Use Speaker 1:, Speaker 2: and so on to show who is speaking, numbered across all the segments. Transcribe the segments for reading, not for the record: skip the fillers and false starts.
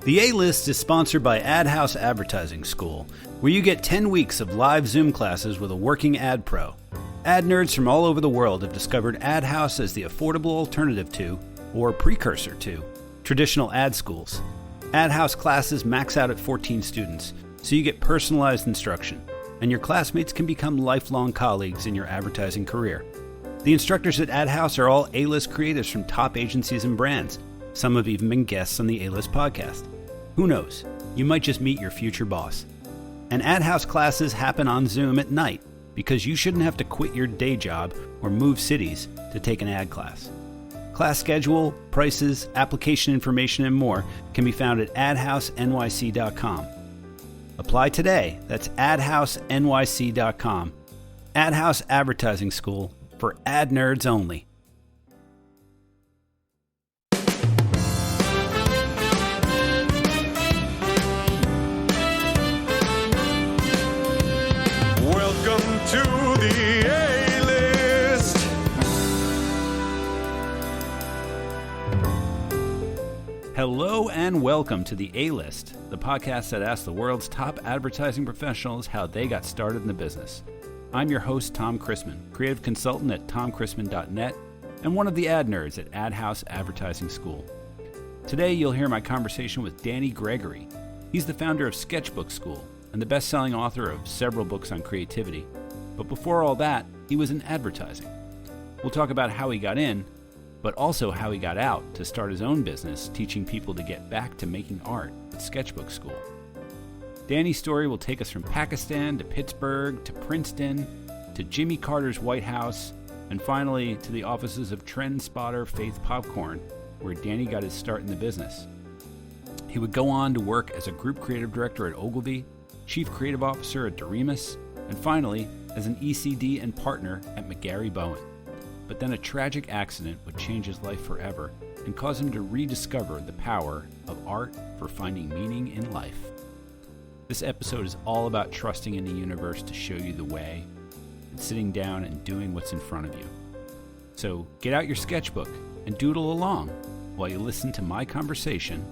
Speaker 1: The A-List is sponsored by Ad House Advertising School, where you get 10 weeks of live Zoom classes with a working ad pro. Ad nerds from all over the world have discovered Ad House as the affordable alternative to, or precursor to, traditional ad schools. Ad House classes max out at 14 students, so you get personalized instruction, and your classmates can become lifelong colleagues in your advertising career. The instructors at Ad House are all A-List creatives from top agencies and brands. Some have even been guests on the A-List podcast. Who knows? You might just meet your future boss. And Ad House classes happen on Zoom at night because you shouldn't have to quit your day job or move cities to take an ad class. Class schedule, prices, application information, and more can be found at adhousenyc.com. Apply today. That's adhousenyc.com. Ad House Advertising School for ad nerds only.
Speaker 2: Welcome to the A-List.
Speaker 1: Hello and welcome to the A-List, the podcast that asks the world's top advertising professionals how they got started in the business. I'm your host, Tom Christmann, creative consultant at tomchrismann.net and one of the ad nerds at Ad House Advertising School. Today, you'll hear my conversation with Danny Gregory. He's the founder of Sketchbook Skool and the best-selling author of several books on creativity. But before all that, he was in advertising. We'll talk about how he got in, but also how he got out to start his own business, teaching people to get back to making art at Sketchbook Skool. Danny's story will take us from Pakistan to Pittsburgh to Princeton to Jimmy Carter's White House and finally to the offices of trendspotter Faith Popcorn, where Danny got his start in the business. He would go on to work as a group creative director at Ogilvy, chief creative officer at Doremus, and finally as an ECD and partner at McGarryBowen. But then a tragic accident would change his life forever and cause him to rediscover the power of art for finding meaning in life. This episode is all about trusting in the universe to show you the way and sitting down and doing what's in front of you. So get out your sketchbook and doodle along while you listen to my conversation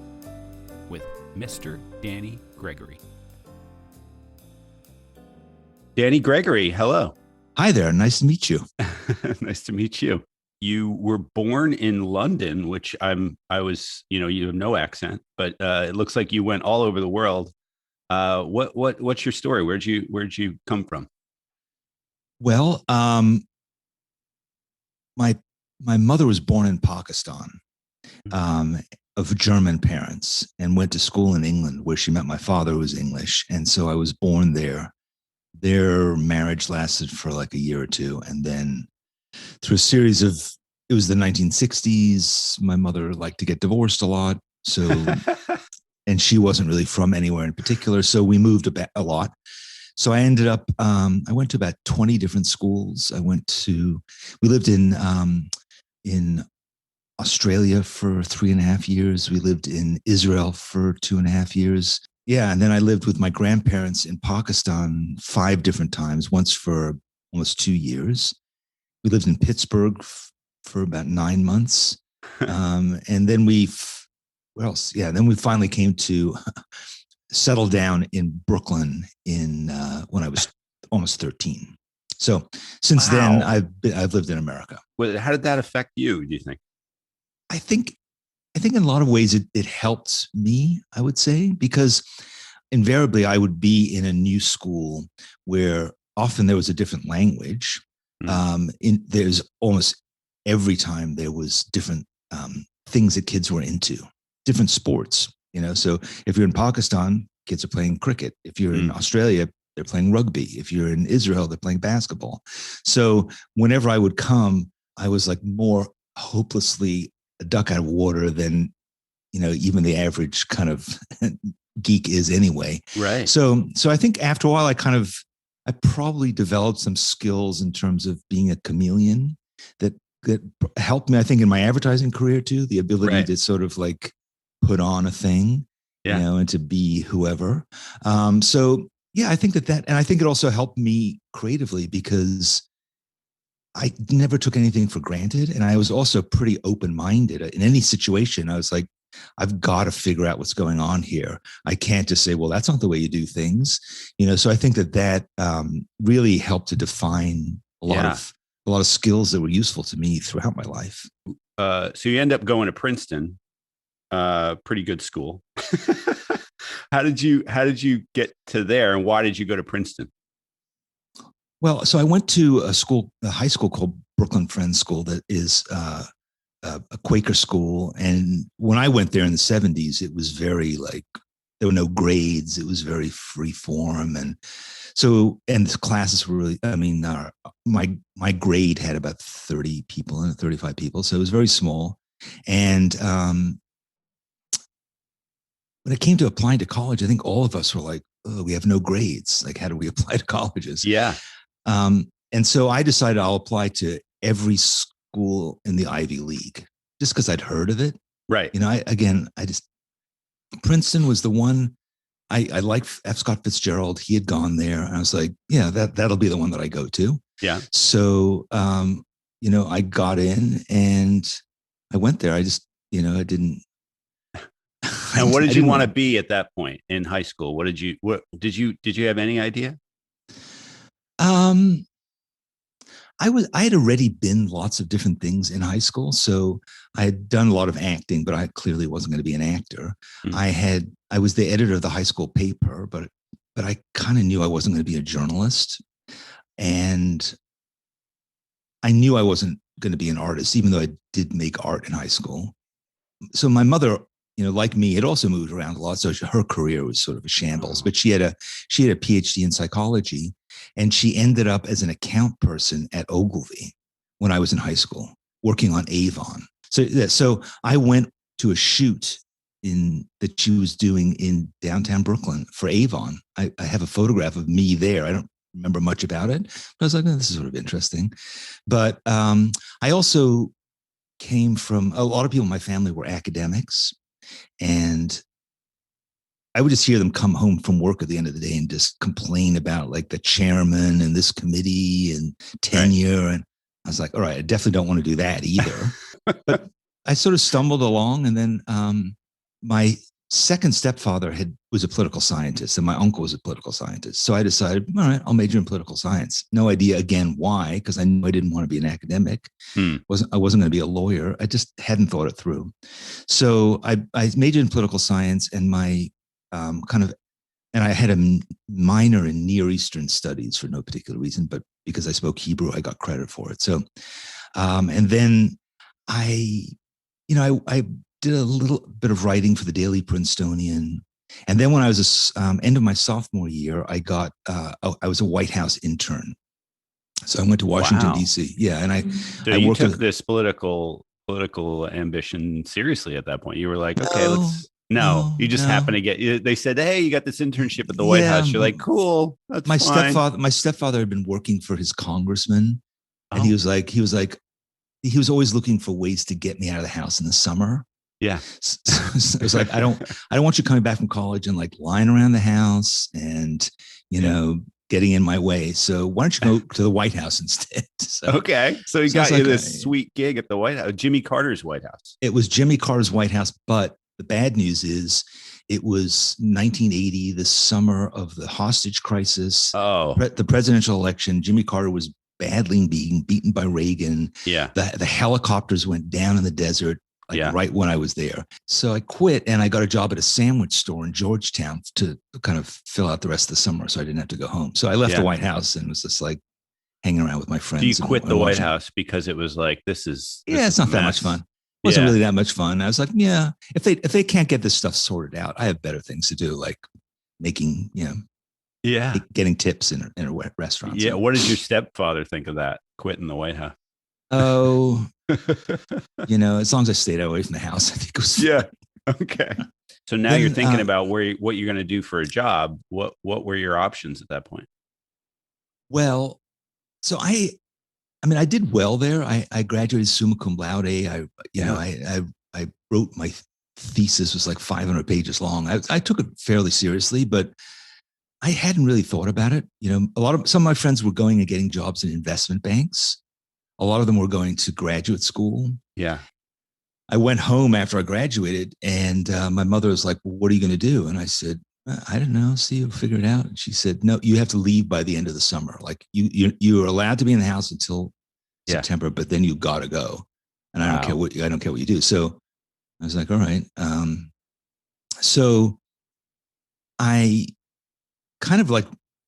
Speaker 1: with Mr. Danny Gregory. Danny Gregory, hello.
Speaker 3: Hi there. Nice to meet you.
Speaker 1: Nice to meet you. You were born in London, which you have no accent, but it looks like you went all over the world. What's your story? Where'd you come from?
Speaker 3: Well, my mother was born in Pakistan, of German parents, and went to school in England, where she met my father, who was English, and so I was born there. Their marriage lasted for like a year or two, and then through a series of, it was the 1960s. My mother liked to get divorced a lot, so. And she wasn't really from anywhere in particular. So we moved a lot. So I ended up, I went to about 20 different schools. We lived in Australia for 3.5 years. We lived in Israel for 2.5 years. Yeah. And then I lived with my grandparents in Pakistan 5 different times, once for almost 2 years. We lived in Pittsburgh for about 9 months. And then where else? Yeah. Then we finally came to settle down in Brooklyn when I was almost 13. So since then, I've lived in America.
Speaker 1: Well, how did that affect you, do you think?
Speaker 3: I think in a lot of ways it helped me, I would say, because invariably I would be in a new school where often there was a different language. There's almost every time there was different things that kids were into. Different sports, so if you're in Pakistan, kids are playing cricket. If you're in Australia, they're playing rugby. If you're in Israel, they're playing basketball. So whenever I would come, I was like more hopelessly a duck out of water than, even the average kind of geek is anyway.
Speaker 1: Right.
Speaker 3: So I think after a while, I probably developed some skills in terms of being a chameleon that helped me, I think, in my advertising career too, the ability to sort of like put on a thing, and to be whoever. So yeah, I think that, and I think it also helped me creatively because I never took anything for granted. And I was also pretty open-minded in any situation. I was like, I've got to figure out what's going on here. I can't just say, well, that's not the way you do things. So I think that really helped to define a lot of skills that were useful to me throughout my life.
Speaker 1: So you end up going to Princeton, pretty good school. How did you get to there, and why did you go to Princeton?
Speaker 3: Well, so I went to a high school called Brooklyn Friends School that is a Quaker school. And when I went there in the 70s, it was very there were no grades. It was very free form. And the classes were really, my grade had about 30 people in it, 35 people. So it was very small. And when it came to applying to college, I think all of us were like, oh, we have no grades. Like, how do we apply to colleges?
Speaker 1: Yeah.
Speaker 3: And so I decided I'll apply to every school in the Ivy League just because I'd heard of it.
Speaker 1: Right.
Speaker 3: Princeton was the one I liked. F. Scott Fitzgerald. He had gone there. And I was like, yeah, that'll be the one that I go to.
Speaker 1: Yeah.
Speaker 3: So, I got in and I went there. I just, I didn't.
Speaker 1: And what did you want to be at that point in high school? What did you have any idea?
Speaker 3: I had already been lots of different things in high school. So I had done a lot of acting, but I clearly wasn't going to be an actor. Mm-hmm. I was the editor of the high school paper, but I kind of knew I wasn't going to be a journalist. And I knew I wasn't going to be an artist, even though I did make art in high school. So my mother, like me, had also moved around a lot. So her career was sort of a shambles, but she had a PhD in psychology, and she ended up as an account person at Ogilvy when I was in high school, working on Avon. So I went to a shoot that she was doing in downtown Brooklyn for Avon. I have a photograph of me there. I don't remember much about it, but I was like, oh, this is sort of interesting. But I also came from a lot of people in my family were academics, and I would just hear them come home from work at the end of the day and just complain about like the chairman and this committee and tenure. Right. And I was like, all right, I definitely don't want to do that either. But I sort of stumbled along. And then my second stepfather was a political scientist, and my uncle was a political scientist. So I decided, all right, I'll major in political science. No idea again why, because I knew I didn't want to be an academic. I wasn't going to be a lawyer. I just hadn't thought it through. So I majored in political science, and my and I had a minor in Near Eastern studies for no particular reason, but because I spoke Hebrew, I got credit for it. So, and then I did a little bit of writing for the Daily Princetonian. And then when I was end of my sophomore year, I was a White House intern. So I went to Washington, D.C. Yeah. And
Speaker 1: so you took this political ambition seriously at that point. You were like, okay, you just happened to get, they said, hey, you got this internship at the White House. You're like, cool. That's
Speaker 3: my
Speaker 1: fine.
Speaker 3: My stepfather had been working for his congressman. And he was always looking for ways to get me out of the house in the summer.
Speaker 1: Yeah.
Speaker 3: So it was like, I don't want you coming back from college and like lying around the house and, getting in my way. So why don't you go to the White House instead?
Speaker 1: Okay. So he got you this sweet gig at the White House, Jimmy Carter's White House.
Speaker 3: It was Jimmy Carter's White House, but the bad news is it was 1980, the summer of the hostage crisis.
Speaker 1: Oh,
Speaker 3: the presidential election. Jimmy Carter was badly being beaten by Reagan.
Speaker 1: Yeah.
Speaker 3: The helicopters went down in the desert right when I was there. So I quit and I got a job at a sandwich store in Georgetown to kind of fill out the rest of the summer so I didn't have to go home. So I left the White House and was just like hanging around with my friends.
Speaker 1: So you quit the White House because it was like, this is
Speaker 3: it's not that much fun. It wasn't really that much fun. I was like, if they can't get this stuff sorted out, I have better things to do, like making, getting tips in a restaurant.
Speaker 1: Yeah. What did your stepfather think of that, quitting the White House?
Speaker 3: Oh, as long as I stayed away from the house, I think it was fine.
Speaker 1: Yeah. Okay. So now you're thinking about what you're going to do for a job. What were your options at that point?
Speaker 3: Well, so I did well there. I graduated summa cum laude. I wrote my thesis, was like 500 pages long. I took it fairly seriously, but I hadn't really thought about it. Some of my friends were going and getting jobs in investment banks. A lot of them were going to graduate school.
Speaker 1: Yeah.
Speaker 3: I went home after I graduated, and my mother was like, well, what are you going to do? And I said, I don't know. See, you'll figure it out. And she said, no, you have to leave by the end of the summer. Like you are allowed to be in the house until September, but then you got to go. And I don't care what you do. So I was like, all right. So I kind of like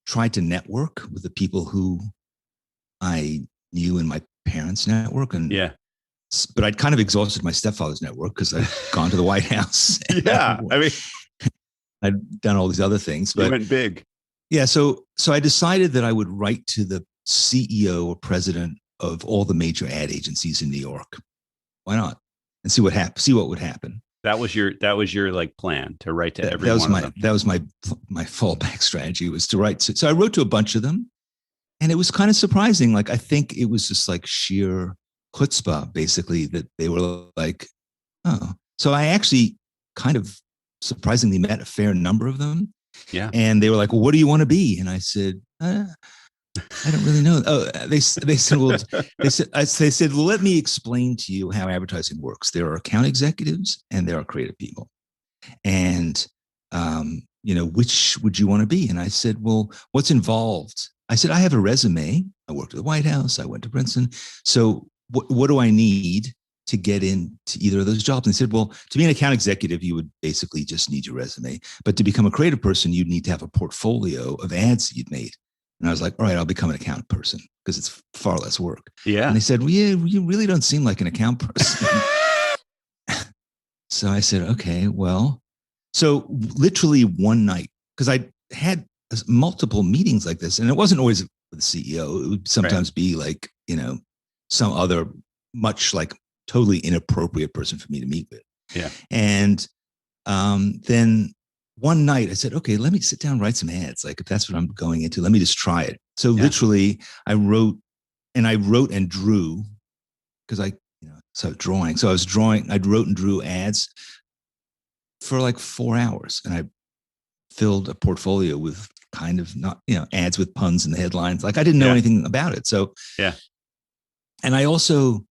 Speaker 3: tried to network with the people who I knew in my parents' network. And but I'd kind of exhausted my stepfather's network because I'd gone to the White House.
Speaker 1: Yeah. I mean,
Speaker 3: I'd done all these other things, but
Speaker 1: you went big.
Speaker 3: Yeah. So I decided that I would write to the CEO or president of all the major ad agencies in New York. Why not? And see what would happen.
Speaker 1: That was your like plan to write to every one of them.
Speaker 3: That was my fallback strategy, was to write. So I wrote to a bunch of them, and it was kind of surprising. Like, I think it was just like sheer chutzpah, basically, that they were like, oh. So I actually kind of surprisingly met a fair number of them.
Speaker 1: Yeah.
Speaker 3: And they were like, well, what do you want to be? And I said, I don't really know. Oh, they said, well, they said, well, let me explain to you how advertising works. There are account executives and there are creative people. And, which would you want to be? And I said, well, what's involved? I said, I have a resume. I worked at the White House. I went to Princeton. So what do I need to get into either of those jobs? And they said, well, to be an account executive, you would basically just need your resume. But to become a creative person, you'd need to have a portfolio of ads that you'd made. And I was like, all right, I'll become an account person because it's far less work.
Speaker 1: Yeah.
Speaker 3: And they said, well, yeah, you really don't seem like an account person. So I said, okay, well, so literally one night, because I had multiple meetings like this, and it wasn't always with the CEO. It would sometimes be like, some other much like totally inappropriate person for me to meet with.
Speaker 1: Yeah.
Speaker 3: And then one night I said, okay, let me sit down and write some ads. Like, if that's what I'm going into, let me just try it. So literally I wrote and drew, because drawing. So I wrote and drew ads for like 4 hours, and I filled a portfolio with kind of not, ads with puns in the headlines. Like, I didn't know anything about it. So, and I also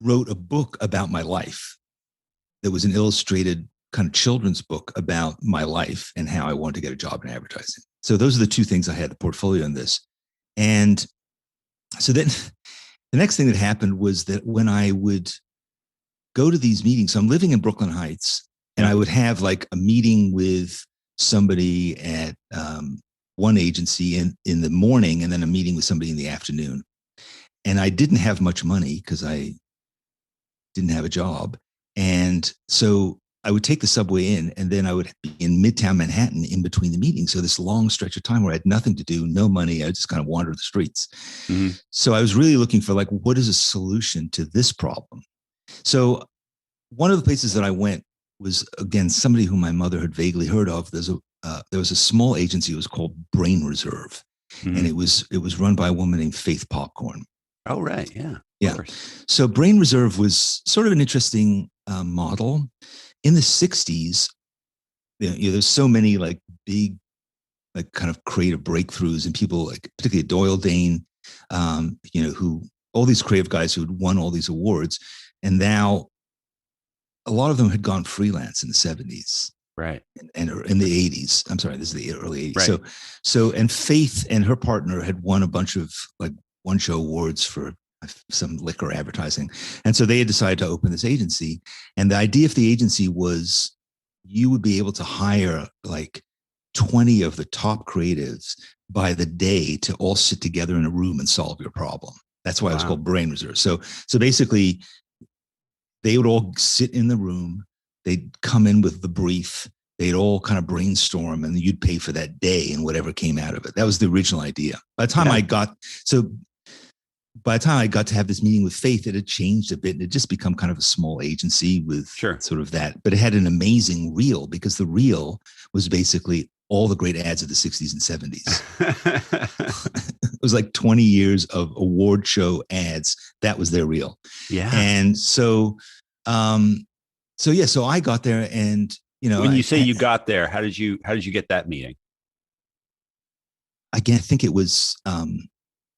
Speaker 3: wrote a book about my life that was an illustrated kind of children's book about my life and how I wanted to get a job in advertising. So those are the two things I had, the portfolio and this. And so then the next thing that happened was that when I would go to these meetings, so I'm living in Brooklyn Heights, and I would have like a meeting with somebody at one agency in the morning, and then a meeting with somebody in the afternoon. And I didn't have much money because I didn't have a job. And so I would take the subway in, and then I would be in Midtown Manhattan in between the meetings. So this long stretch of time where I had nothing to do, no money. I just kind of wandered the streets. Mm-hmm. So I was really looking for like, what is a solution to this problem? So one of the places that I went was, again, somebody who my mother had vaguely heard of. There was a small agency. It was called Brain Reserve. Mm-hmm. And it was run by a woman named Faith Popcorn.
Speaker 1: Oh, right. Yeah.
Speaker 3: Yeah. So Brain Reserve was sort of an interesting model. In the 60s, there's so many like big, like kind of creative breakthroughs, and people like particularly Doyle Dane, who all these creative guys who had won all these awards, and now a lot of them had gone freelance in the 70s.
Speaker 1: Right.
Speaker 3: And in the 80s. I'm sorry, this is the early 80s.
Speaker 1: Right.
Speaker 3: So and Faith and her partner had won a bunch of like one-show awards for some liquor advertising. And so they had decided to open this agency. And the idea of the agency was you would be able to hire like 20 of the top creatives by the day to all sit together in a room and solve your problem. That's why it was called Brain Reserve. So basically they would all sit in the room. They'd come in with the brief. They'd all kind of brainstorm, and you'd pay for that day and whatever came out of it. That was the original idea. By the time I got to have this meeting with Faith, it had changed a bit, and it just become kind of a small agency with sort of that. But it had an amazing reel, because the reel was basically all the great ads of the 60s and 70s. It was like 20 years of award show ads. That was their reel. Yeah. And so I got there, and
Speaker 1: when you say you got there, how did you get that meeting?
Speaker 3: Again, I think it was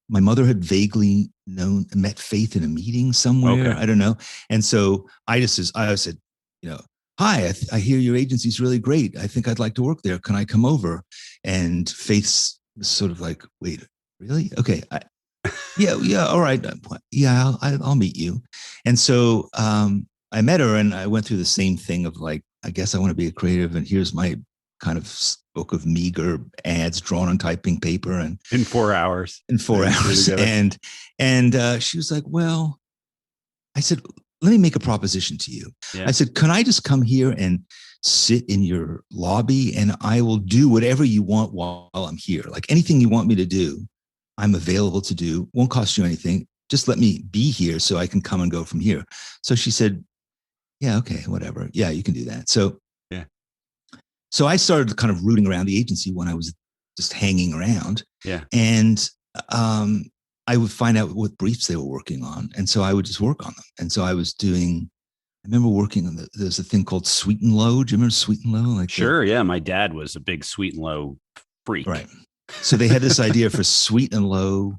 Speaker 3: my mother had vaguely met Faith in a meeting somewhere.
Speaker 1: Okay.
Speaker 3: I don't know. And so I said, hi, I hear your agency's really great. I think I'd like to work there. Can I come over? And Faith's sort of like, wait, really? Okay. Yeah. All right. Yeah, I'll meet you. And so I met her, and I went through the same thing of like, I guess I want to be a creative, and here's my kind of book of meager ads drawn on typing paper, and
Speaker 1: in 4 hours.
Speaker 3: And she was like, well, I said, let me make a proposition to you.
Speaker 1: Yeah.
Speaker 3: I said, can I just come here and sit in your lobby, and I will do whatever you want while I'm here? Like anything you want me to do, I'm available to do. Won't cost you anything. Just let me be here so I can come and go from here. So she said, yeah, okay, whatever. Yeah, you can do that. So So I started kind of rooting around the agency when I was just hanging around.
Speaker 1: Yeah.
Speaker 3: And I would find out what briefs they were working on. And so I would just work on them. And so I remember working on there's a thing called Sweet and Low. Do you remember Sweet and Low?
Speaker 1: Sure. Yeah. My dad was a big Sweet and Low freak.
Speaker 3: Right. So they had this idea for Sweet and Low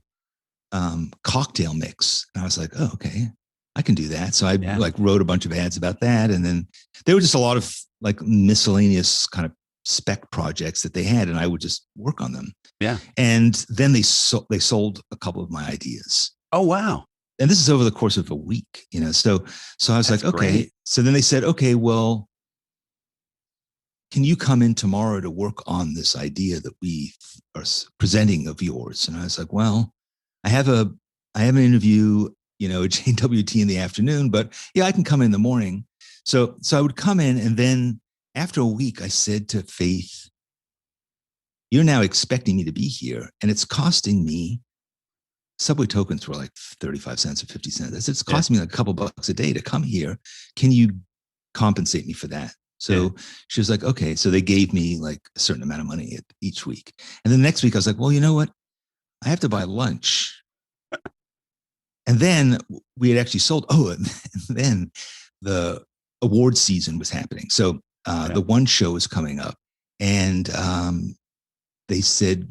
Speaker 3: cocktail mix. And I was like, oh, okay, I can do that. So I wrote a bunch of ads about that. And then there were just a lot of like miscellaneous kind of spec projects that they had, and I would just work on them.
Speaker 1: Yeah.
Speaker 3: And then they sold a couple of my ideas.
Speaker 1: Oh, wow.
Speaker 3: And this is over the course of a week, So I was like, okay. Great. So then they said, okay, well, can you come in tomorrow to work on this idea that we are presenting of yours? And I was like, well, I have an interview, at JWT in the afternoon, but yeah, I can come in the morning. So I would come in, and then after a week, I said to Faith, you're now expecting me to be here, and it's costing me, Subway tokens were like 35 cents or 50 cents. I said, it's costing me like a couple bucks a day to come here. Can you compensate me for that? So she was like, okay. So they gave me like a certain amount of money each week. And then the next week I was like, well, you know what? I have to buy lunch. And then we had actually sold. Oh, and then the award season was happening. So the one show was coming up, and they said,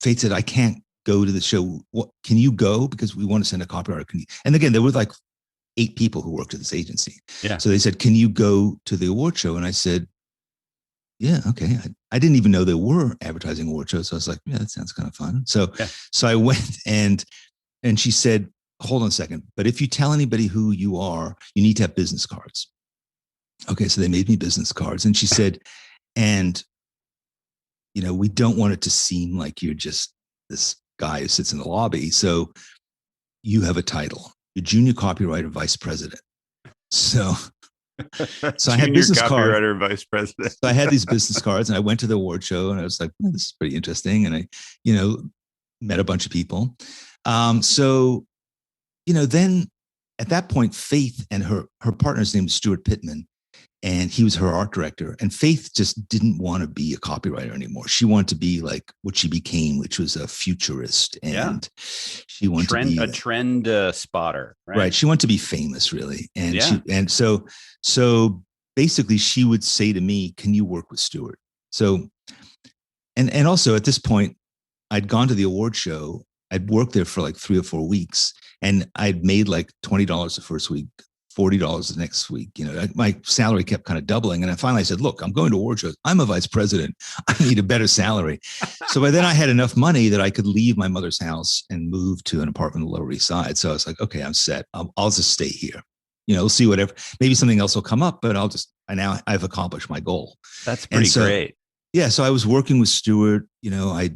Speaker 3: Faith said, I can't go to the show. What, can you go? Because we want to send a copywriter. And again, there were like 8 people who worked at this agency. Yeah. So they said, can you go to the award show? And I said, yeah, okay. I didn't even know there were advertising award shows. So I was like, yeah, that sounds kind of fun. So I went, and she said, hold on a second, but if you tell anybody who you are, you need to have business cards. Okay. So they made me business cards, and she said, and we don't want it to seem like you're just this guy who sits in the lobby. So you have a title, you're junior copywriter, vice president. So I had business cards.
Speaker 1: Copywriter, vice president.
Speaker 3: So I had these business cards, and I went to the award show, and I was like, oh, this is pretty interesting. And I, met a bunch of people. Then at that point, Faith and her partner's name was Stuart Pittman, and he was her art director. And Faith just didn't want to be a copywriter anymore. She wanted to be like what she became, which was a futurist. And she wanted to be
Speaker 1: a trend spotter. Right?
Speaker 3: Right. She wanted to be famous, really. And so basically she would say to me, can you work with Stuart? So, and also at this point, I'd gone to the award show. I'd worked there for like 3 or 4 weeks, and I'd made like $20 the first week, $40 the next week. My salary kept kind of doubling. And I finally said, look, I'm going to award shows. I'm a vice president. I need a better salary. So by then I had enough money that I could leave my mother's house and move to an apartment on the Lower East Side. So I was like, okay, I'm set. I'll just stay here. We'll see whatever, maybe something else will come up, but I've accomplished my goal.
Speaker 1: That's pretty great.
Speaker 3: Yeah. So I was working with Stuart, I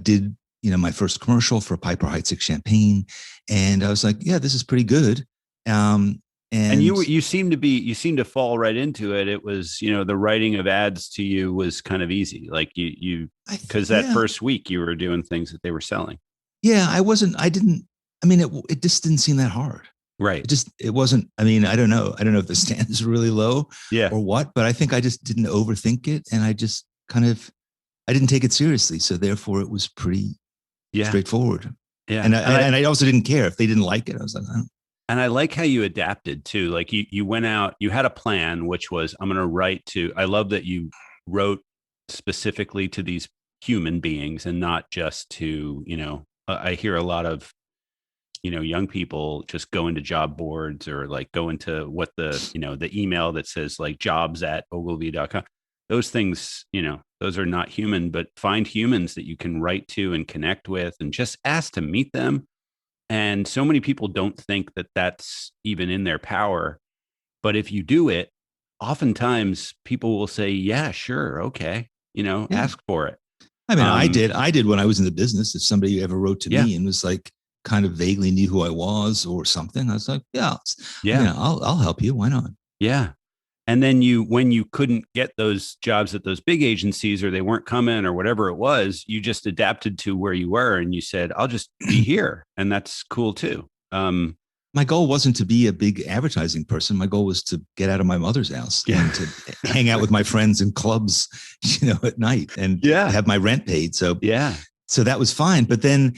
Speaker 3: did, my first commercial for Piper Heidsieck Champagne. And I was like, yeah, this is pretty good. And
Speaker 1: you seem to fall right into it. It was, the writing of ads to you was kind of easy. Like because that first week you were doing things that they were selling. Yeah.
Speaker 3: It just didn't seem that hard.
Speaker 1: Right.
Speaker 3: It wasn't, I don't know. I don't know if the stand is really low or what, but I think I just didn't overthink it. And I just I didn't take it seriously. So therefore it was pretty straightforward. Yeah. And I also didn't care if they didn't like it. I was like, I don't.
Speaker 1: And I like how you adapted too. Like you went out, you had a plan, which was, I'm going to write to, I love that you wrote specifically to these human beings and not just to, I hear a lot of, young people just go into job boards or like go into what the email that says like jobs@ogilvy.com. Those things, those are not human, but find humans that you can write to and connect with and just ask to meet them. And so many people don't think that that's even in their power. But if you do it, oftentimes people will say, yeah, sure. Okay.
Speaker 3: Yeah.
Speaker 1: Ask for it.
Speaker 3: I mean, I did when I was in the business. If somebody ever wrote to
Speaker 1: Yeah.
Speaker 3: me and was like, kind of vaguely knew who I was or something, I was like, yeah,
Speaker 1: Yeah.
Speaker 3: I'll help you. Why not?
Speaker 1: Yeah. And then when you couldn't get those jobs at those big agencies or they weren't coming or whatever it was, you just adapted to where you were and you said, I'll just be here. And that's cool too.
Speaker 3: My goal wasn't to be a big advertising person. My goal was to get out of my mother's house and to hang out with my friends in clubs, at night and have my rent paid. So that was fine. But then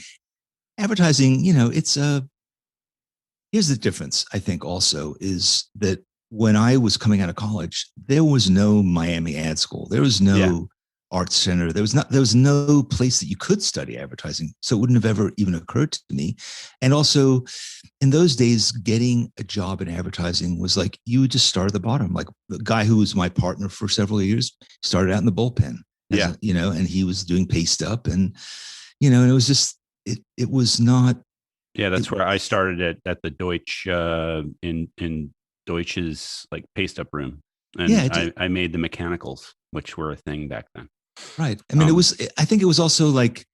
Speaker 3: advertising, here's the difference, I think also is that when I was coming out of college, there was no Miami ad school. There was no art center. There was no place that you could study advertising. So it wouldn't have ever even occurred to me. And also in those days, getting a job in advertising was like, you would just start at the bottom. Like the guy who was my partner for several years started out in the bullpen, and he was doing paste up and it was just, it was not.
Speaker 1: Yeah. That's where I started at the Deutsch, in Deutsch's like paste up room. And I made the mechanicals, which were a thing back then.
Speaker 3: Right. I mean, I think it was also like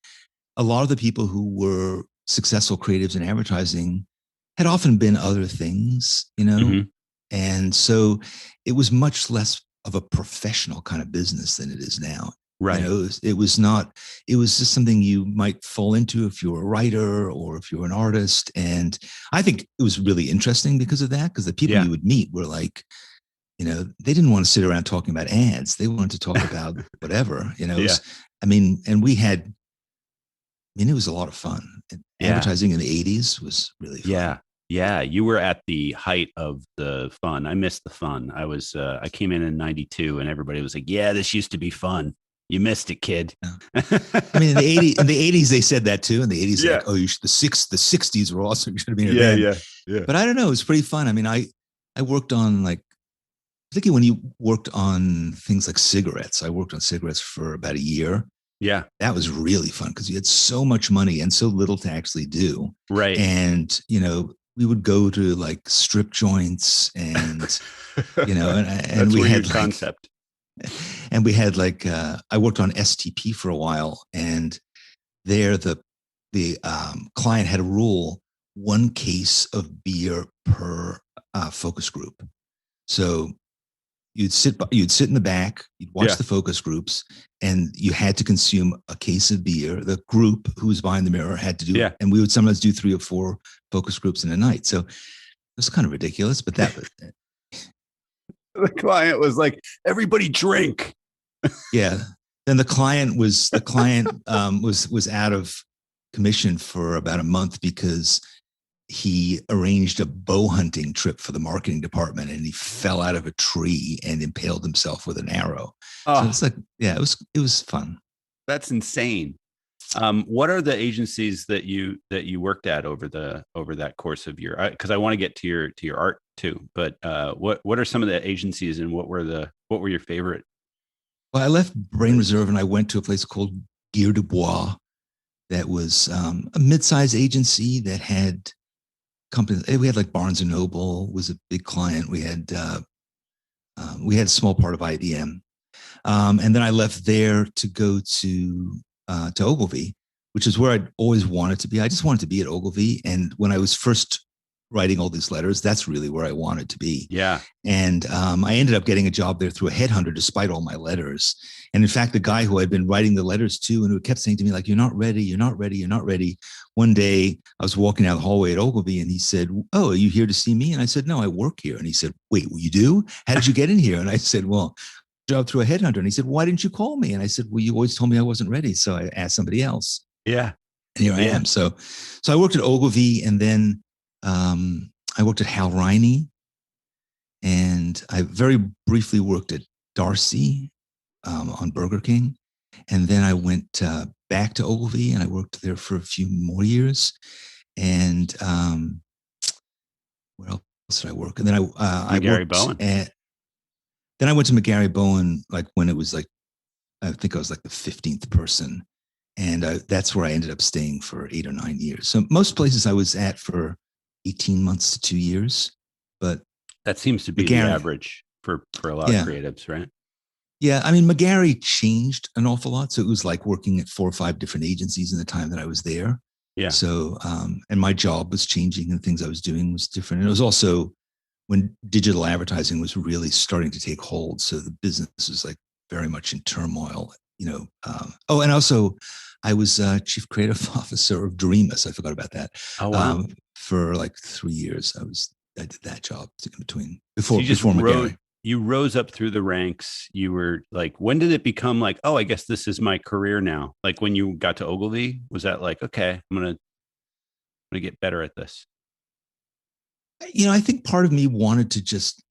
Speaker 3: a lot of the people who were successful creatives in advertising had often been other things, and so it was much less of a professional kind of business than it is now.
Speaker 1: Right.
Speaker 3: It was just something you might fall into if you're a writer or if you're an artist. And I think it was really interesting because of that, because the people you would meet were like, they didn't want to sit around talking about ads. They wanted to talk about whatever, and it was a lot of fun. Advertising in the 80s was really fun.
Speaker 1: Yeah. Yeah. You were at the height of the fun. I missed the fun. I came in 92 and everybody was like, yeah, this used to be fun. You missed it, kid.
Speaker 3: Yeah. I mean, in the 80s, they said that too. In the 80s, like, oh, the 60s were awesome. You should have been here. Yeah. But I don't know. It was pretty fun. I mean, I worked on particularly when you worked on things like cigarettes. I worked on cigarettes for about a year.
Speaker 1: Yeah.
Speaker 3: That was really fun because you had so much money and so little to actually do.
Speaker 1: Right.
Speaker 3: And, we would go to like strip joints and, and we had
Speaker 1: concept.
Speaker 3: And we had I worked on STP for a while, and there the client had a rule: 1 case of beer per focus group. So you'd sit in the back, you'd watch the focus groups, and you had to consume a case of beer. The group who was behind the mirror had to do, and we would sometimes do 3 or 4 focus groups in a night. So it was kind of ridiculous, but that was it.
Speaker 1: The client was like, everybody drink.
Speaker 3: Yeah. Then the client was out of commission for about a month because he arranged a bow hunting trip for the marketing department and he fell out of a tree and impaled himself with an arrow. Oh. So it's like, it was fun.
Speaker 1: That's insane. What are the agencies that you worked at over that course of your, because I want to get to your art too, but what are some of the agencies and what were your favorite?
Speaker 3: Well, I left Brain Reserve and I went to a place called Gear du Bois. That was a mid-sized agency that had companies. We had like Barnes and Noble was a big client. We had a small part of IBM, and then I left there to go to Ogilvy, which is where I'd always wanted to be. I just wanted to be at Ogilvy, and when I was first writing all these letters, that's really where I wanted to be.
Speaker 1: Yeah. And
Speaker 3: I ended up getting a job there through a headhunter, despite all my letters. And in fact, the guy who I'd been writing the letters to and who kept saying to me, like, you're not ready, you're not ready, you're not ready. One day I was walking down the hallway at Ogilvy and he said, oh, are you here to see me? And I said, no, I work here. And he said, wait, well, you do? How did you get in here? And I said, well, job through a headhunter. And he said, why didn't you call me? And I said, well, you always told me I wasn't ready. So I asked somebody else.
Speaker 1: Yeah.
Speaker 3: And here I am. So I worked at Ogilvy, and then I worked at Hal Riney, and I very briefly worked at Darcy on Burger King. And then I went back to Ogilvy and I worked there for a few more years. And where else did I work? And then I worked
Speaker 1: McGarryBowen.
Speaker 3: at. Then I went to McGarryBowen, like when it was like, I think I was like the 15th person. And that's where I ended up staying for 8 or 9 years. So most places I was at for 18 months to 2 years. But
Speaker 1: that seems to be the average for a lot of creatives, right?
Speaker 3: Yeah. I mean, McGarry changed an awful lot. So it was like working at 4 or 5 different agencies in the time that I was there.
Speaker 1: Yeah.
Speaker 3: So, and my job was changing and things I was doing was different. And it was also when digital advertising was really starting to take hold. So the business was like very much in turmoil, you know. And also I was chief creative officer of Doremus. I forgot about that.
Speaker 1: Oh, wow.
Speaker 3: For like 3 years. I did that job in between before McGarry.
Speaker 1: You rose up through the ranks. You were like, when did it become like, oh, I guess this is my career now? Like when you got to Ogilvy, was that like, okay, I'm gonna get better at this?
Speaker 3: You know, I think part of me wanted to just.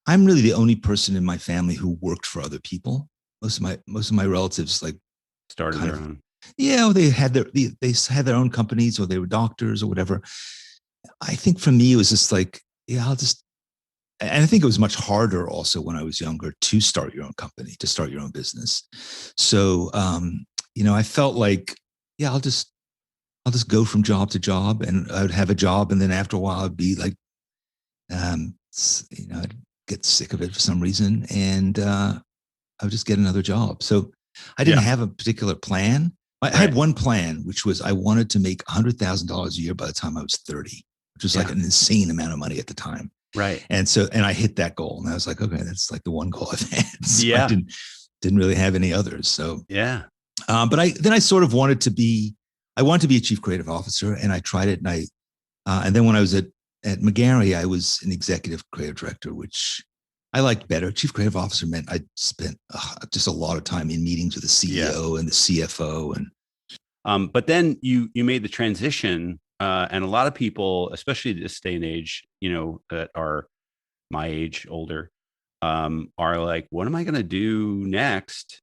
Speaker 3: I'm really the only person in my family who worked for other people. Most of my relatives like
Speaker 1: started their own.
Speaker 3: Yeah, they had their own companies, or they were doctors or whatever. I think for me it was just like, yeah, and I think it was much harder also when I was younger to start your own company, to start your own business. So, you know, I felt like, yeah, I'll just go from job to job, and I would have a job. And then after a while I'd be like, you know, I'd get sick of it for some reason. And, I would just get another job. So I didn't have a particular plan. I had one plan, which was I wanted to make $100,000 a year by the time I was 30, which was like an insane amount of money at the time.
Speaker 1: Right.
Speaker 3: And I hit that goal, and I was like, okay, that's like the one goal I've had. So
Speaker 1: yeah.
Speaker 3: I didn't really have any others. So
Speaker 1: yeah.
Speaker 3: But I sort of wanted to be a chief creative officer, and I tried it. And then when I was at McGarry, I was an executive creative director, which I liked better. Chief creative officer meant I spent just a lot of time in meetings with the CEO and the CFO. And
Speaker 1: but then you made the transition. And a lot of people, especially this day and age, you know, that are my age, older, are like, what am I going to do next?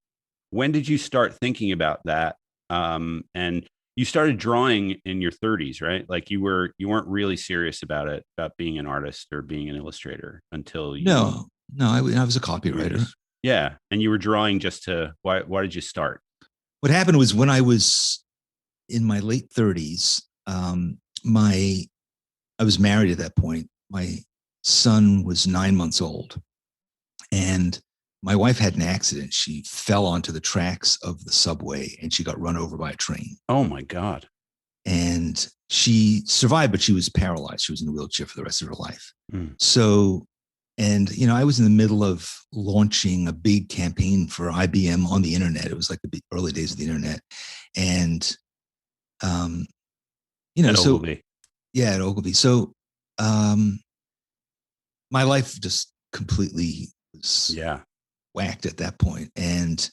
Speaker 1: When did you start thinking about that? And you started drawing in your 30s, right? Like you weren't really serious about being an artist or being an illustrator until you.
Speaker 3: No, I was a copywriter.
Speaker 1: Yeah. And you were drawing why did you start?
Speaker 3: What happened was when I was in my late 30s, I was married at that point. My son was 9 months old, and my wife had an accident. She fell onto the tracks of the subway, and she got run over by a train.
Speaker 1: Oh my God.
Speaker 3: And she survived, but she was paralyzed. She was in a wheelchair for the rest of her life.
Speaker 1: Mm.
Speaker 3: So, and, you know, I was in the middle of launching a big campaign for IBM on the internet. It was like the early days of the internet. And, you know,
Speaker 1: at
Speaker 3: so
Speaker 1: Ogilvy.
Speaker 3: Yeah, at Ogilvy. So, my life just completely was whacked at that point. And,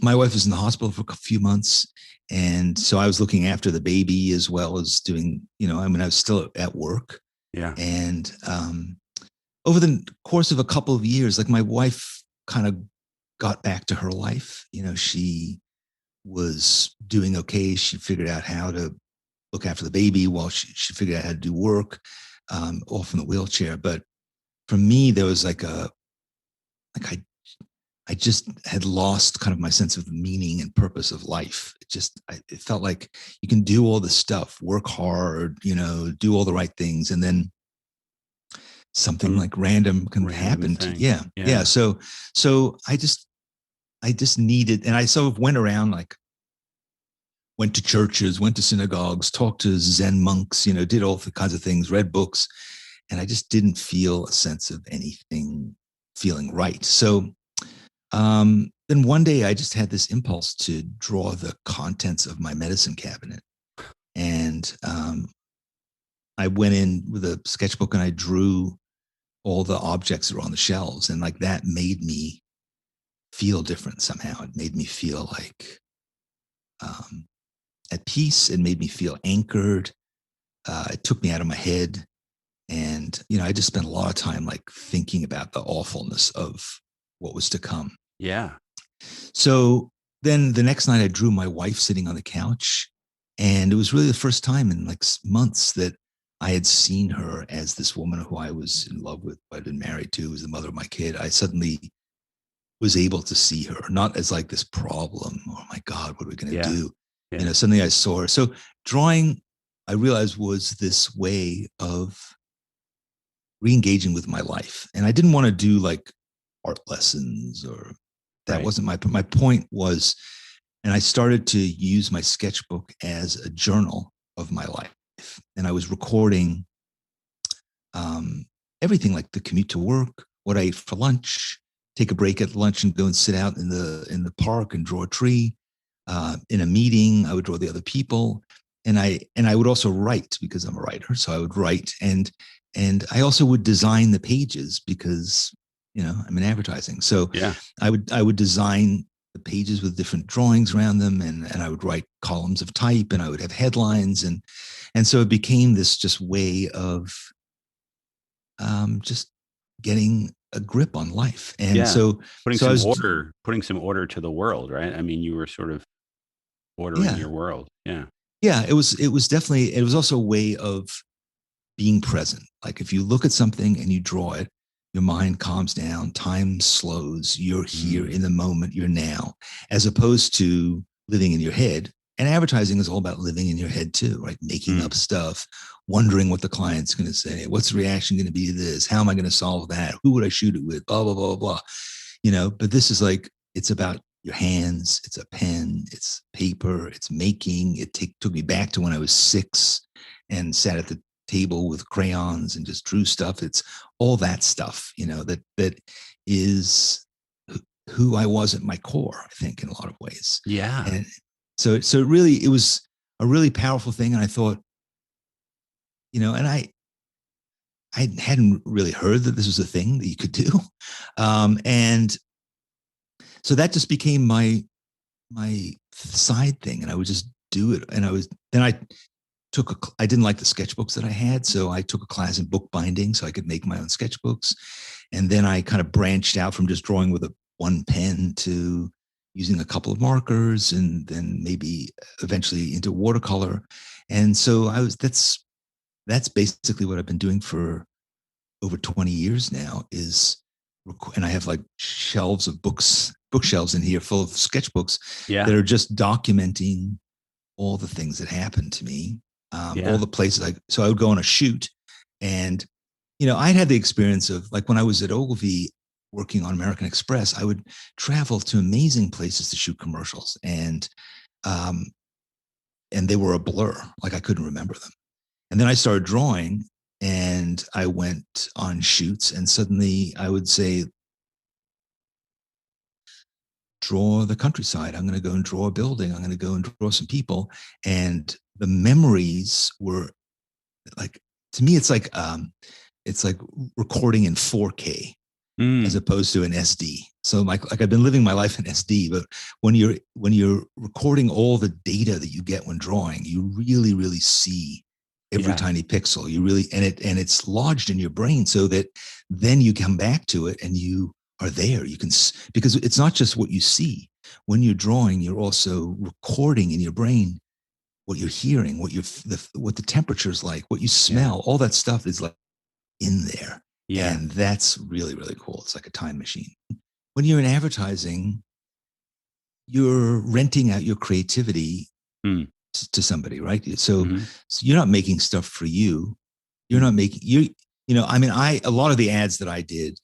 Speaker 3: my wife was in the hospital for a few months. And so I was looking after the baby as well as doing, you know, I mean, I was still at work.
Speaker 1: Yeah.
Speaker 3: And, over the course of a couple of years, like my wife kind of got back to her life. You know, she was doing okay. She figured out how to look after the baby while she figured out how to do work, off in the wheelchair. But for me, there was I just had lost kind of my sense of the meaning and purpose of life. It felt like you can do all this stuff, work hard, you know, do all the right things, and then something like random can happen to you. Yeah. So I just needed, and I sort of went around, like went to churches, went to synagogues, talked to Zen monks, you know, did all the kinds of things, read books, and I just didn't feel a sense of anything feeling right. So then one day I just had this impulse to draw the contents of my medicine cabinet. And I went in with a sketchbook and I drew all the objects that were on the shelves. And like that made me feel different somehow. It made me feel like at peace. It made me feel anchored. It took me out of my head. And, you know, I just spent a lot of time like thinking about the awfulness of what was to come.
Speaker 1: Yeah.
Speaker 3: So then the next night I drew my wife sitting on the couch, And it was really the first time in like months that I had seen her as this woman who I was in love with, who I'd been married to, was the mother of my kid. I suddenly was able to see her, not as like this problem. Oh my God, what are we going to do?
Speaker 1: Yeah.
Speaker 3: You know, suddenly I saw her. So drawing, I realized, was this way of re-engaging with my life. And I didn't want to do like art lessons, or that wasn't my point was, and I started to use my sketchbook as a journal of my life. And I was recording everything, like the commute to work, what I ate for lunch, take a break at lunch and go and sit out in the park and draw a tree. In a meeting, I would draw the other people. And I would also write, because I'm a writer. So I would write, and I also would design the pages, because, you know, I'm in advertising. So I would design the pages with different drawings around them, and I would write columns of type, and I would have headlines, and so it became this just way of just getting a grip on life. And so
Speaker 1: putting some order to the world, right? I mean, you were sort of ordering your world.
Speaker 3: Yeah, it was definitely, it was also a way of being present. Like if you look at something and you draw it, your mind calms down, time slows, you're here in the moment, you're now, as opposed to living in your head. And advertising is all about living in your head too, right? Making up stuff, wondering what the client's going to say. What's the reaction going to be to this? How am I going to solve that? Who would I shoot it with? Blah, blah, blah, blah. You know, but this is like, it's about your hands. It's a pen, it's paper, it's making. It took me back to when I was 6 and sat at the table with crayons and just drew stuff. It's all that stuff, you know, that is who I was at my core, I think, in a lot of ways.
Speaker 1: Yeah.
Speaker 3: And so it was a really powerful thing. And I thought, you know, and I hadn't really heard that this was a thing that you could do. And so that just became my side thing, and I would just do it. And I didn't like the sketchbooks that I had. So I took a class in bookbinding so I could make my own sketchbooks. And then I kind of branched out from just drawing with one pen to using a couple of markers, and then maybe eventually into watercolor. And so that's basically what I've been doing for over 20 years now, and I have like shelves of bookshelves in here full of sketchbooks that are just documenting all the things that happened to me, all the places so I would go on a shoot. And, you know, I'd had the experience of, like, when I was at Ogilvy working on American Express, I would travel to amazing places to shoot commercials, and they were a blur. Like, I couldn't remember them. And then I started drawing, and I went on shoots, and suddenly I would say, draw the countryside. I'm going to go and draw a building. I'm going to go and draw some people. And the memories were like, to me, it's like recording in 4K as opposed to an SD. So like I've been living my life in SD, but when you're recording all the data that you get when drawing, you really, really see every tiny pixel. You really, and it's lodged in your brain, so that then you come back to it and you are there. You can, because it's not just what you see. When you're drawing, you're also recording in your brain what you're hearing, what the temperature's like, what you smell. All that stuff is like in there. Yeah. And that's really, really cool. It's like a time machine. When you're in advertising, you're renting out your creativity to somebody, right? So you're not making stuff for you. You're not making a lot of the ads that I did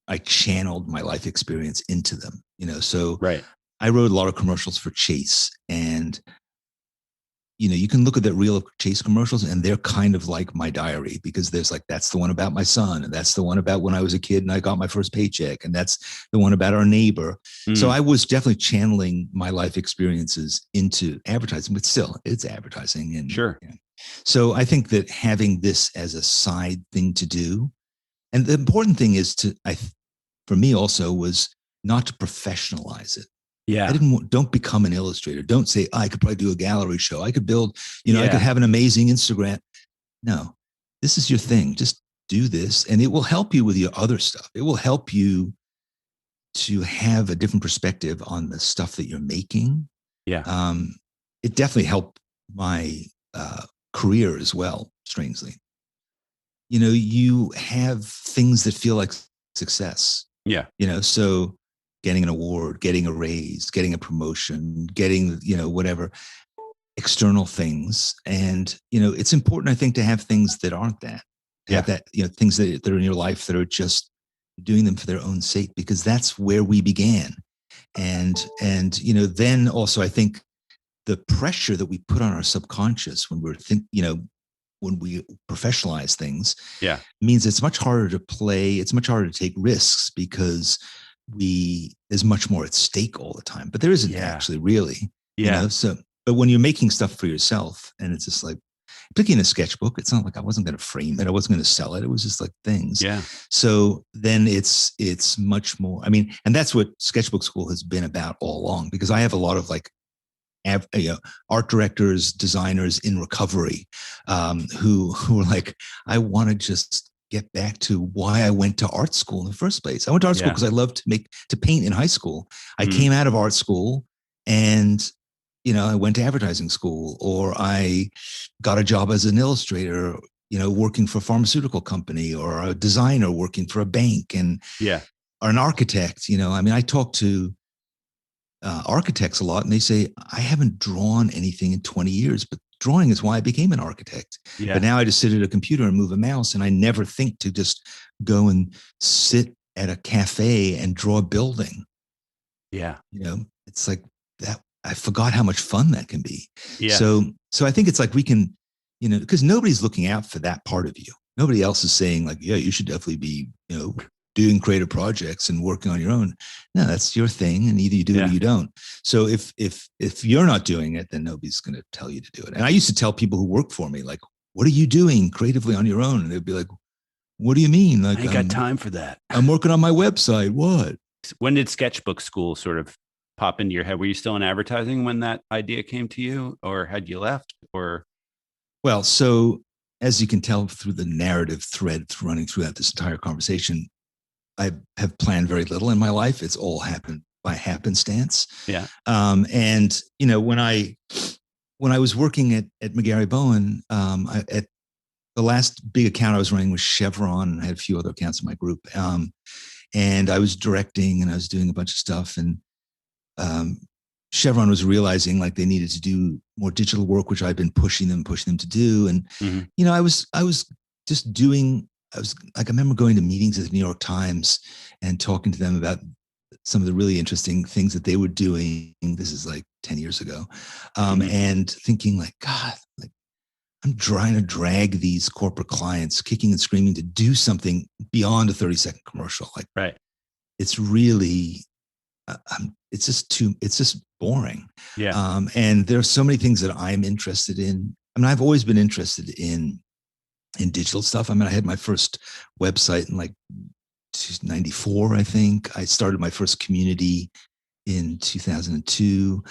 Speaker 3: I channeled my life experience into them, so I wrote a lot of commercials for Chase, and you can look at that reel of Chase commercials and they're kind of like my diary, because there's like, that's the one about my son, and that's the one about when I was a kid and I got my first paycheck, and that's the one about our neighbor. So I was definitely channeling my life experiences into advertising, but still it's advertising. And
Speaker 1: sure.
Speaker 3: So I think that having this as a side thing to do, and the important thing is for me also, was not to professionalize it.
Speaker 1: Yeah.
Speaker 3: Don't become an illustrator. Don't say, I could probably do a gallery show. I could build, I could have an amazing Instagram. No, this is your thing. Just do this, and it will help you with your other stuff. It will help you to have a different perspective on the stuff that you're making.
Speaker 1: Yeah.
Speaker 3: It definitely helped my career as well, strangely. You have things that feel like success.
Speaker 1: Yeah.
Speaker 3: So getting an award, getting a raise, getting a promotion, getting, whatever external things. And, it's important, I think, to have things that aren't that. To have that, things that are in your life that are just doing them for their own sake, because that's where we began. And then also I think the pressure that we put on our subconscious when when we professionalize things, means it's much harder to play. It's much harder to take risks because there's much more at stake all the time, but there isn't actually really, so, but when you're making stuff for yourself and it's just like, particularly in a sketchbook, it's not like I wasn't going to frame it. I wasn't going to sell it. It was just like things.
Speaker 1: Yeah.
Speaker 3: So then it's much more, and that's what Sketchbook Skool has been about all along, because I have a lot of like, art directors, designers in recovery, who are like, I want to just get back to why I went to art school in the first place. I went to art school because I loved to paint in high school. I came out of art school and, I went to advertising school, or I got a job as an illustrator, working for a pharmaceutical company, or a designer working for a bank, and or an architect. I talk to architects a lot, and they say, I haven't drawn anything in 20 years, but drawing is why I became an architect. But now I just sit at a computer and move a mouse, and I never think to just go and sit at a cafe and draw a building.
Speaker 1: Yeah.
Speaker 3: It's like that. I forgot how much fun that can be.
Speaker 1: Yeah.
Speaker 3: So I think it's like we can, because nobody's looking out for that part of you. Nobody else is saying like, yeah, you should definitely be, doing creative projects and working on your own. No, that's your thing. And either you do it or you don't. So if you're not doing it, then nobody's going to tell you to do it. And I used to tell people who work for me, like, what are you doing creatively on your own? And they'd be like, what do you mean? Like,
Speaker 1: I ain't got time for that.
Speaker 3: I'm working on my website. What?
Speaker 1: When did Sketchbook Skool sort of pop into your head? Were you still in advertising when that idea came to you, or had you left? Or
Speaker 3: well, so as you can tell through the narrative thread running throughout this entire conversation, I have planned very little in my life. It's all happened by happenstance.
Speaker 1: Yeah.
Speaker 3: And when I was working at McGarryBowen, at the last big account I was running was Chevron, and I had a few other accounts in my group. And I was directing, and I was doing a bunch of stuff, and Chevron was realizing like they needed to do more digital work, which I've been pushing them to do. And, I was just doing, I remember going to meetings at the New York Times and talking to them about some of the really interesting things that they were doing. This is like 10 years ago. And thinking like, God, like I'm trying to drag these corporate clients kicking and screaming to do something beyond a 30-second commercial. Like,
Speaker 1: right.
Speaker 3: It's really, it's just boring.
Speaker 1: Yeah.
Speaker 3: And there are so many things that I'm interested in. I've always been interested in digital stuff. I had my first website in like 94, I think. I started my first community in 2002.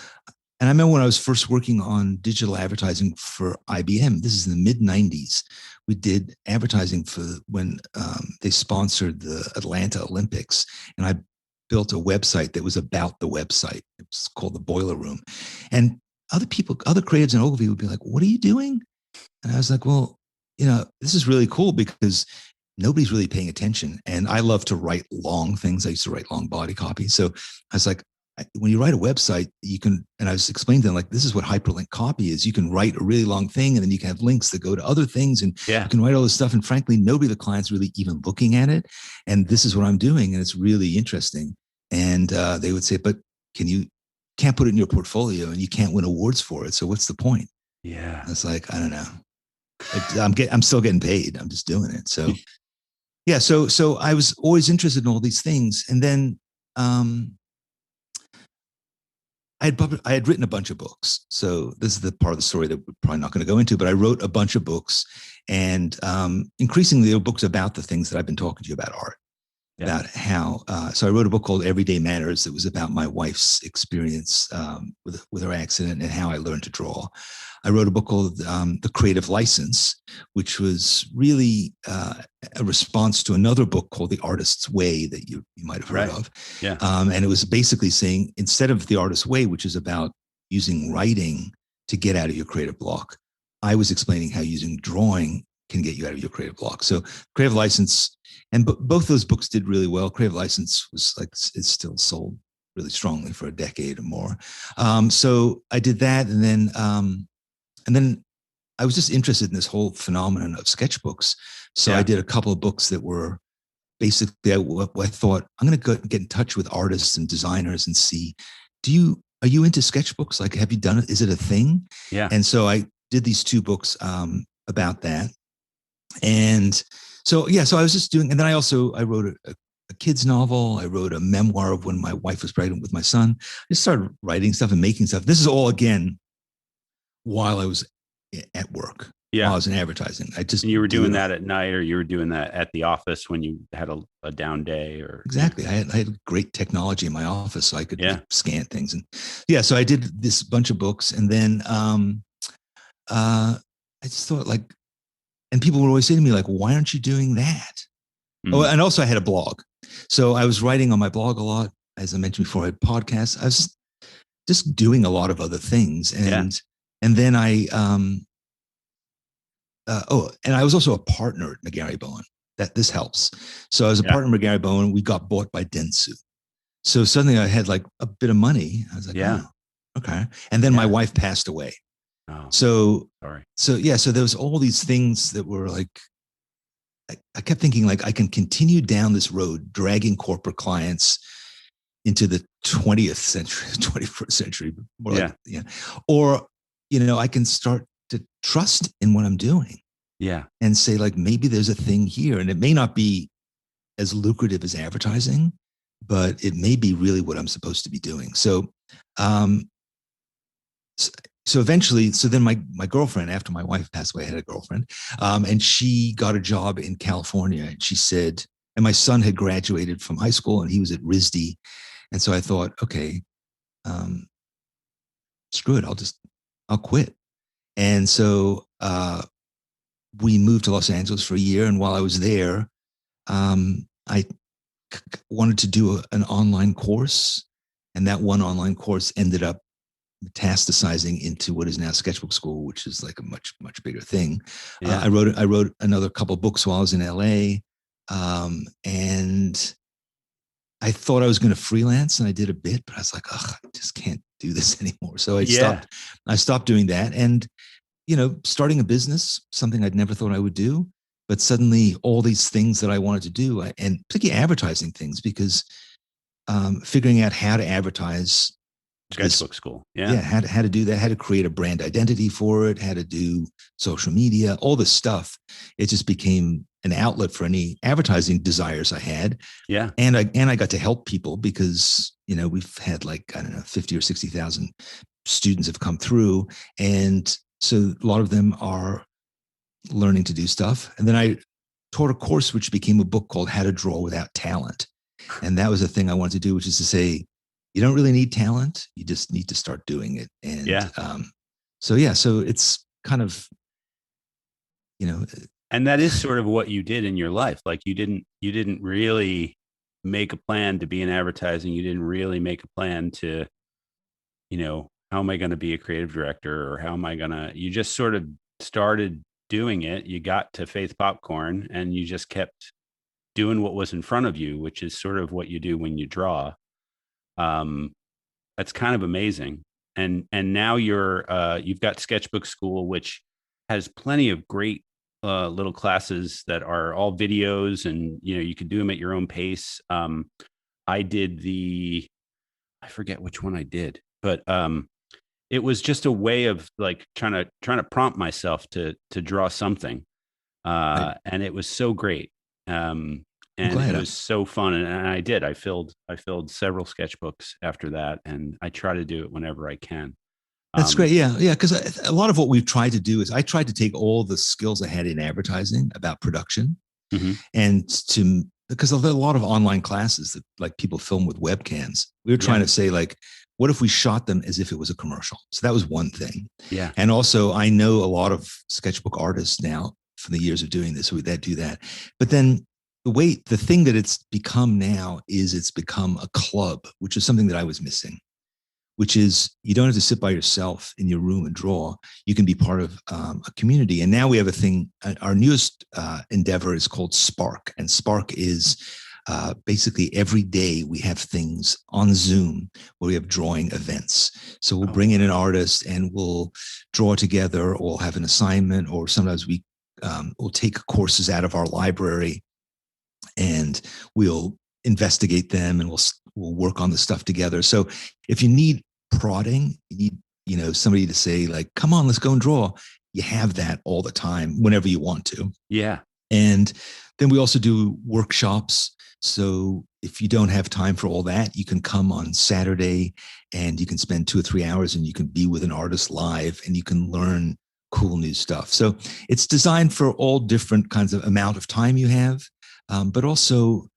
Speaker 3: And I remember when I was first working on digital advertising for IBM, this is in the mid 90s, we did advertising for when they sponsored the Atlanta Olympics. And I built a website that was about the website. It was called the Boiler Room. And other creatives in Ogilvy would be like, what are you doing? And I was like, well, this is really cool because nobody's really paying attention. And I love to write long things. I used to write long body copy. So I was like, when you write a website, you can, and I was explaining to them, like, this is what hyperlink copy is. You can write a really long thing and then you can have links that go to other things, and you can write all this stuff. And frankly, nobody, the client's really even looking at it. And this is what I'm doing. And it's really interesting. And they would say, but can't put it in your portfolio and you can't win awards for it. So what's the point?
Speaker 1: Yeah.
Speaker 3: It's like, I don't know. I'm still getting paid. I'm just doing it. So yeah. So I was always interested in all these things. And then, I had written a bunch of books. So this is the part of the story that we're probably not going to go into, but I wrote a bunch of books, and increasingly they were books about the things that I've been talking to you about, art, about how, so I wrote a book called Everyday Matters that was about my wife's experience with her accident and how I learned to draw. I wrote a book called The Creative License, which was really a response to another book called The Artist's Way that you might have heard of. And it was basically saying, instead of The Artist's Way, which is about using writing to get out of your creative block. I was explaining how using drawing can get you out of your creative block. So Creative License, and both those books did really well. Creative License was like, it's still sold really strongly for a decade or more. So I did that. And then I was just interested in this whole phenomenon of sketchbooks. So I did a couple of books that were basically, I thought, I'm going to get in touch with artists and designers and see, are you into sketchbooks? Like, have you done it? Is it a thing?
Speaker 1: Yeah.
Speaker 3: And so I did these 2 books about that. And so, so I was just doing, and then I wrote a kid's novel. I wrote a memoir of when my wife was pregnant with my son. I just started writing stuff and making stuff. This is all, again, while I was at work.
Speaker 1: Yeah.
Speaker 3: While I was in advertising. And
Speaker 1: you were doing that at night, or you were doing that at the office when you had a down day, or
Speaker 3: exactly. I had great technology in my office, so I could scan things. And so I did this bunch of books, and then I just thought, like, and people would always say to me, like, why aren't you doing that? Mm. Oh, and also I had a blog. So I was writing on my blog a lot. As I mentioned before, I had podcasts. I was just doing a lot of other things. And then and I was also a partner at McGarryBowen. This helps. So I was a partner at McGarryBowen. We got bought by Dentsu. So suddenly I had like a bit of money. I was like, oh, okay. And then my wife passed away.
Speaker 1: Oh,
Speaker 3: so
Speaker 1: sorry.
Speaker 3: So there was all these things that were like, I kept thinking, like, I can continue down this road, dragging corporate clients into the 20th century, 21st century, more like, or, I can start to trust in what I'm doing.
Speaker 1: Yeah. And
Speaker 3: say, like, maybe there's a thing here, and it may not be as lucrative as advertising, but it may be really what I'm supposed to be doing. So, so eventually, then my girlfriend, after my wife passed away, I had a girlfriend, and she got a job in California. And she said, and my son had graduated from high school and he was at RISD. And so I thought, okay, screw it. I'll quit. And so we moved to Los Angeles for a year. And while I was there, I wanted to do an online course. And that one online course ended up metastasizing into what is now Sketchbook Skool, which is like a much, much bigger thing. I wrote another couple of books while I was in LA. And I thought I was going to freelance, and I did a bit, but I was like, I just can't do this anymore. So I stopped doing that. And, starting a business, something I'd never thought I would do, but suddenly all these things that I wanted to do, and particularly advertising things, because figuring out how to advertise
Speaker 1: Sketchbook Skool.
Speaker 3: How to do that, how to create a brand identity for it, how to do social media, all this stuff. It just became an outlet for any advertising desires I had.
Speaker 1: Yeah.
Speaker 3: And I got to help people because, we've had like, 50 or 60,000 students have come through. And so a lot of them are learning to do stuff. And then I taught a course, which became a book called How to Draw Without Talent. And that was the thing I wanted to do, which is to say, you don't really need talent. You just need to start doing it. And so it's kind of,
Speaker 1: and that is sort of what you did in your life. Like you didn't really make a plan to be in advertising. You didn't really make a plan to, how am I going to be a creative director, or how am I going to, you just sort of started doing it. You got to Faith Popcorn and you just kept doing what was in front of you, which is sort of what you do when you draw. That's kind of amazing. And now you've got Sketchbook Skool, which has plenty of great little classes that are all videos, and you can do them at your own pace. I did I forget which one I did, but it was just a way of like trying to prompt myself to draw something, and it was so great. And it was so fun. And I did. I filled several sketchbooks after that. And I try to do it whenever I can.
Speaker 3: That's great. Yeah. Yeah. Because a lot of what we've tried to do is I tried to take all the skills I had in advertising about production, and because there are a lot of online classes that like people film with webcams. We were trying to say, like, what if we shot them as if it was a commercial? So that was one thing. Yeah. And also I know a lot of sketchbook artists now from the years of doing this that do that. But then the thing that it's become now is it's become a club, which is something that I was missing, which is you don't have to sit by yourself in your room and draw. You can be part of a community. And now we have a thing. Our newest endeavor is called Spark, and Spark is basically every day we have things on Zoom where we have drawing events. So we'll bring in an artist and we'll draw together, or have an assignment, or sometimes we'll take courses out of our library and we'll investigate them, and we'll work on the stuff together. So if you need prodding, you need, somebody to say like, come on, let's go and draw. You have that all the time, whenever you want to.
Speaker 1: Yeah.
Speaker 3: And then we also do workshops. So if you don't have time for all that, you can come on Saturday and you can spend 2 or 3 hours and you can be with an artist live and you can learn cool new stuff. So it's designed for all different kinds of amount of time you have. But also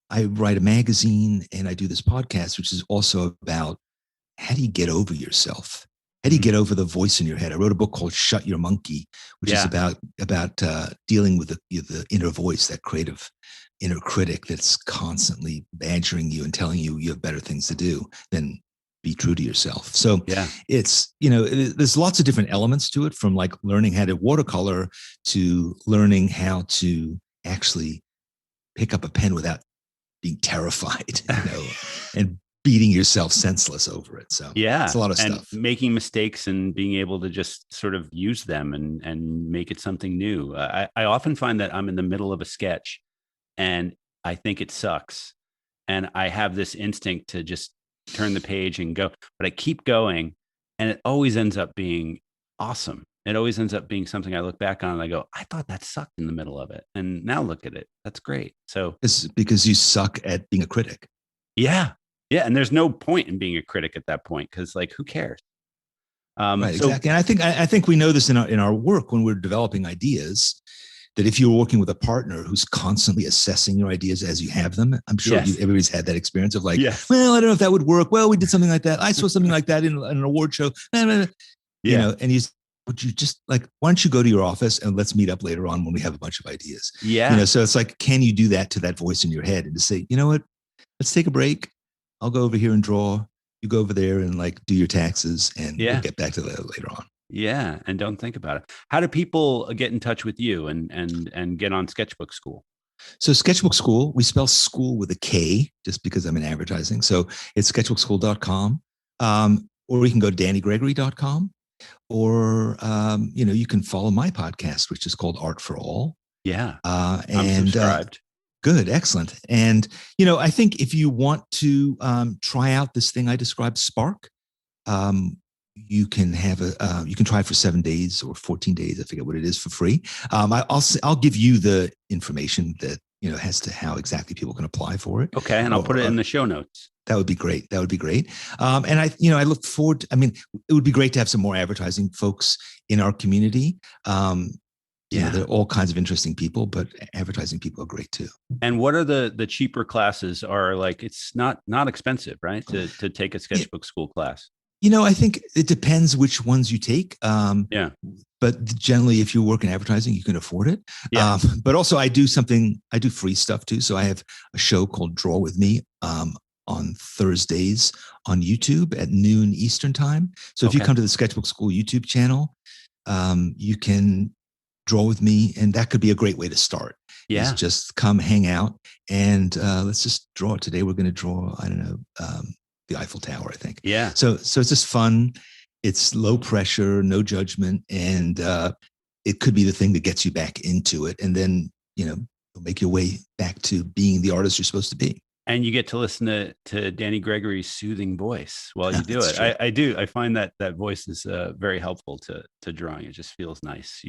Speaker 3: I write a magazine and I do this podcast, which is also about how do you get over yourself? How do you get over the voice in your head? I wrote a book called Shut Your Monkey, which is about dealing with the inner voice, that creative inner critic that's constantly badgering you and telling you have better things to do than be true to yourself. So it's, there's lots of different elements to it, from like learning how to watercolor to learning how to actually pick up a pen without being terrified, and beating yourself senseless over it. So it's a lot of stuff.
Speaker 1: Making mistakes and being able to just sort of use them and make it something new. I often find that I'm in the middle of a sketch and I think it sucks. And I have this instinct to just turn the page and go, but I keep going and it always ends up being awesome. It always ends up being something I look back on and I go, I thought that sucked in the middle of it. And now look at it. That's great. So
Speaker 3: it's because you suck at being a critic.
Speaker 1: Yeah. Yeah. And there's no point in being a critic at that point, because like, who cares?
Speaker 3: Right, exactly. And I think we know this in our work when we're developing ideas, that if you're working with a partner who's constantly assessing your ideas as you have them, I'm sure everybody's had that experience of like, well, I don't know if that would work. Well, we did something like that. I saw something like that in an award show. And would you just like, why don't you go to your office and let's meet up later on when we have a bunch of ideas? Yeah. So it's like, can you do that to that voice in your head and to say, you know what, let's take a break. I'll go over here and draw. You go over there and like do your taxes, and we'll get back to that later on.
Speaker 1: Yeah. And don't think about it. How do people get in touch with you and get on Sketchbook Skool?
Speaker 3: So Sketchbook Skool, we spell school with a K just because I'm in advertising. So it's sketchbookskool.com. Or you can go to dannygregory.com, or, you can follow my podcast, which is called Art for All.
Speaker 1: Yeah. I'm subscribed.
Speaker 3: Good. Excellent. And, I think if you want to try out this thing I described, Spark, you can you can try it for 7 days or 14 days. I forget what it is, for free. I'll give you the information that, as to how exactly people can apply for it.
Speaker 1: Okay. And I'll put it in the show notes.
Speaker 3: That would be great. And I look forward it would be great to have some more advertising folks in our community. There are all kinds of interesting people, but advertising people are great too.
Speaker 1: And what are the cheaper classes? Are like, it's not expensive, right? To take a Sketchbook Skool class.
Speaker 3: I think it depends which ones you take. But generally, if you work in advertising, you can afford it. Yeah. But also I do free stuff too. So I have a show called Draw With Me on Thursdays on YouTube at noon Eastern time. So if you come to the Sketchbook Skool YouTube channel, you can draw with me, and that could be a great way to start. Yeah. Just come hang out and let's just draw. Today we're going to draw, I don't know, the Eiffel Tower, I think. Yeah. So it's just fun. It's low pressure, no judgment, and it could be the thing that gets you back into it, and then you'll make your way back to being the artist you're supposed to be.
Speaker 1: And you get to listen to Danny Gregory's soothing voice while you do it. I do. I find that voice is very helpful to drawing. It just feels nice.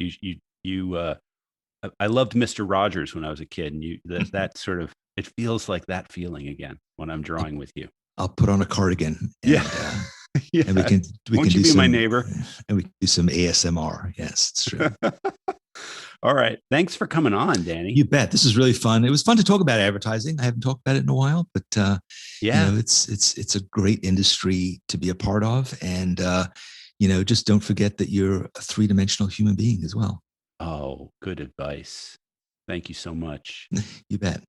Speaker 1: I loved Mr. Rogers when I was a kid, and that sort of, it feels like that feeling again when I'm drawing with you.
Speaker 3: I'll put on a cardigan. And, and we can
Speaker 1: be my neighbor,
Speaker 3: and we can do some ASMR. Yes, it's true.
Speaker 1: All right. Thanks for coming on, Danny.
Speaker 3: You bet. This is really fun. It was fun to talk about advertising. I haven't talked about it in a while, but it's a great industry to be a part of. And, just don't forget that you're a three-dimensional human being as well.
Speaker 1: Oh, good advice. Thank you so much.
Speaker 3: You bet.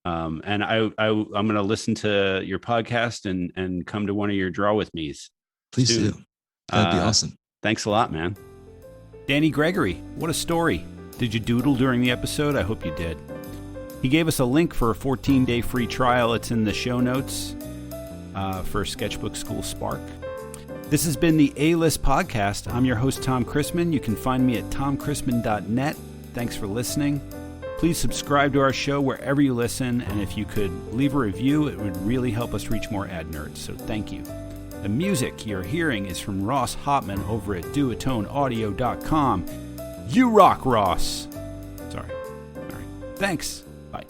Speaker 1: And I'm going to listen to your podcast and come to one of your draw with me's.
Speaker 3: Please
Speaker 1: soon.
Speaker 3: do. That'd be awesome.
Speaker 1: Thanks a lot, man. Danny Gregory, what a story. Did you doodle during the episode? I hope you did. He gave us a link for a 14-day free trial. It's in the show notes for Sketchbook Skool Spark. This has been the A-List Podcast. I'm your host, Tom Christmann. You can find me at tomchrismann.net. Thanks for listening. Please subscribe to our show wherever you listen, and if you could leave a review, it would really help us reach more ad nerds, so thank you. The music you're hearing is from Ross Hopman over at duotoneaudio.com. You rock, Ross! Sorry. All right. Thanks. Bye.